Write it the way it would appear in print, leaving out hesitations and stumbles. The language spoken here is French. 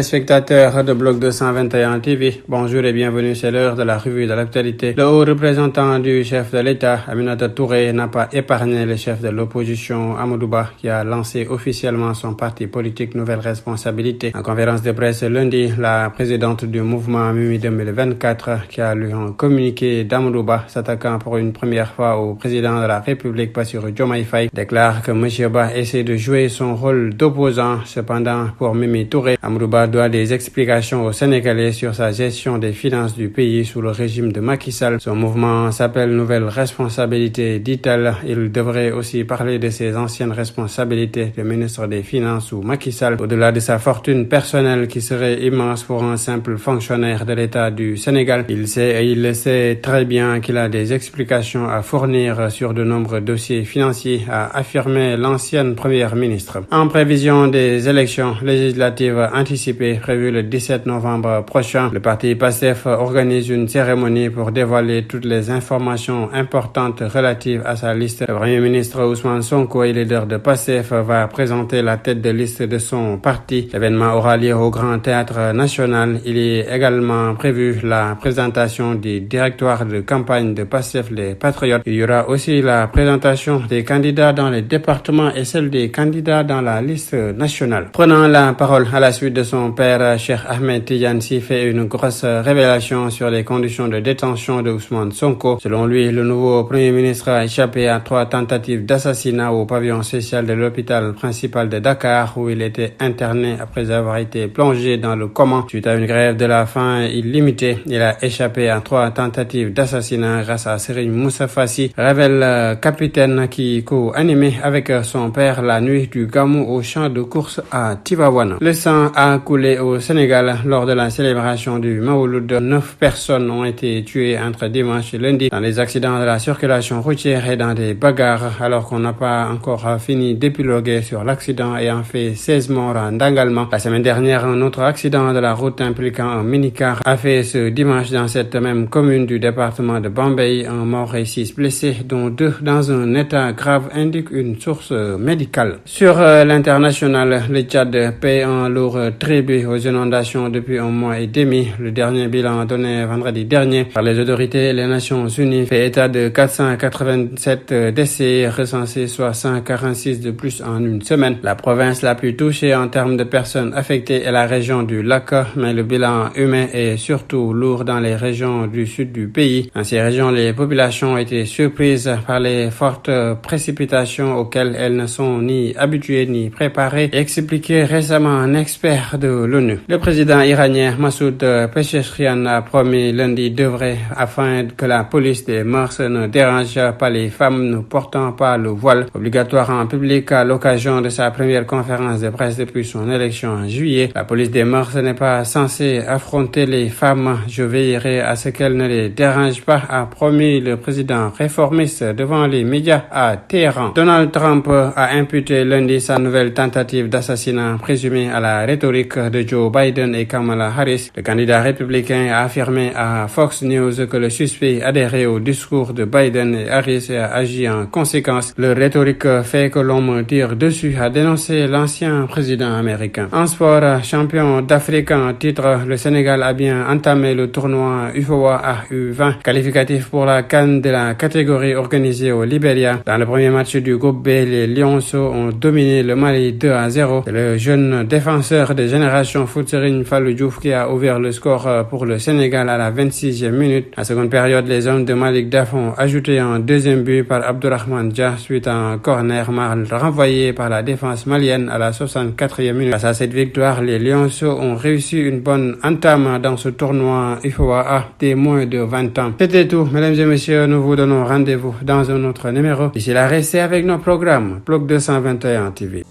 téléspectateurs de Bloc 221 TV, bonjour et bienvenue, c'est l'heure de la revue de l'actualité. Le haut représentant du chef de l'État, Aminata Touré, n'a pas épargné le chef de l'opposition, Amadou Ba, qui a lancé officiellement son parti politique Nouvelle Responsabilité. En conférence de presse lundi, la présidente du mouvement Mimi 2024, qui a lu un communiqué d'Amadou Ba s'attaquant pour une première fois au président de la République, Bassirou Diomaye Faye, déclare que M. Ba essaie de jouer son rôle d'opposant. Cependant, pour Mimi Touré, Amadou Ba doit des explications aux Sénégalais sur sa gestion des finances du pays sous le régime de Macky Sall. Son mouvement s'appelle Nouvelle Responsabilité, dit-elle. Il devrait aussi parler de ses anciennes responsabilités de ministre des Finances sous Macky Sall, au-delà de sa fortune personnelle qui serait immense pour un simple fonctionnaire de l'État du Sénégal. Il le sait très bien qu'il a des explications à fournir sur de nombreux dossiers financiers, a affirmé l'ancienne première ministre. En prévision des élections législatives anticipées prévues le 17 novembre prochain, le parti PASTEF organise une cérémonie pour dévoiler toutes les informations importantes relatives à sa liste. Le premier ministre Ousmane Sonko et leader de PASTEF va présenter la tête de liste de son parti. L'événement aura lieu au Grand Théâtre National. Il est également prévu la présentation du directoire de campagne de PASTEF les Patriotes. Il y aura aussi la présentation des candidats dans les départements et celle des candidats dans la liste nationale. Prenant la parole à la suite de son père, Cheikh Ahmed Tidiane Sy fait une grosse révélation sur les conditions de détention de Ousmane Sonko. Selon lui, le nouveau premier ministre a échappé à 3 tentatives d'assassinat au pavillon spécial de l'hôpital principal de Dakar, où il était interné après avoir été plongé dans le coma suite à une grève de la faim illimitée. Il a échappé à 3 tentatives d'assassinat grâce à Serigne Moussa Fassi, révèle capitaine qui co-animait avec son père la nuit du Gamou au champ de course à Tivaouane. Le sang a coulé au Sénégal lors de la célébration du Mawlud. 9 personnes ont été tuées entre dimanche et lundi dans des accidents de la circulation routière et dans des bagarres, alors qu'on n'a pas encore fini d'épiloguer sur l'accident ayant fait 16 morts en Dangalman. La semaine dernière, un autre accident de la route impliquant un minicar a fait ce dimanche dans cette même commune du département de Bambey. Un mort et 6 blessés, dont 2 dans un état grave, indique une source médicale. Sur l'international, le Tchad paie un lourd tribut aux inondations depuis un mois et demi. Le dernier bilan donné vendredi dernier par les autorités et les Nations Unies fait état de 487 décès recensés, soit 146 de plus en une semaine. La province la plus touchée en termes de personnes affectées est la région du Lac, mais le bilan humain est surtout lourd dans les régions du sud du pays. Dans ces régions, les populations ont été surprises par les fortes précipitations auxquelles elles ne sont ni habituées ni préparées, expliqué récemment un expert de l'ONU. Le président iranien Massoud Pezeshkian a promis lundi d'œuvrer afin que la police des mœurs ne dérange pas les femmes ne portant pas le voile obligatoire en public à l'occasion de sa première conférence de presse depuis son élection en juillet. La police des mœurs n'est pas censée affronter les femmes. Je veillerai à ce qu'elles ne les dérangent pas, a promis le président réformiste devant les médias à Téhéran. Donald Trump a imputé lundi sa nouvelle tentative d'assassinat présumée à la rhétorique de Joe Biden et Kamala Harris. Le candidat républicain a affirmé à Fox News que le suspect adhérait au discours de Biden et Harris et a agi en conséquence. Leur rhétorique fait que l'homme tire dessus, a dénoncé l'ancien président américain. En sport, champion d'Afrique en titre, le Sénégal a bien entamé le tournoi UFOA U20, qualificatif pour la CAN de la catégorie organisée au Libéria. Dans le premier match du groupe B, les Lionceaux ont dominé le Mali 2-0. Le jeune défenseur de Génération Foot, Serigne Fallou Diouf, qui a ouvert le score pour le Sénégal à la 26e minute. En seconde période, les hommes de Malik Daf ont ajouté un deuxième but par Abdourahmane Dia suite à un corner mal renvoyé par la défense malienne à la 64e minute. Grâce à cette victoire, les Lionceaux ont réussi une bonne entame dans ce tournoi UFOA des moins de 20 ans. C'était tout, mesdames et messieurs, nous vous donnons rendez-vous dans un autre numéro. D'ici là, restez avec nos programmes. Bloc 221 TV.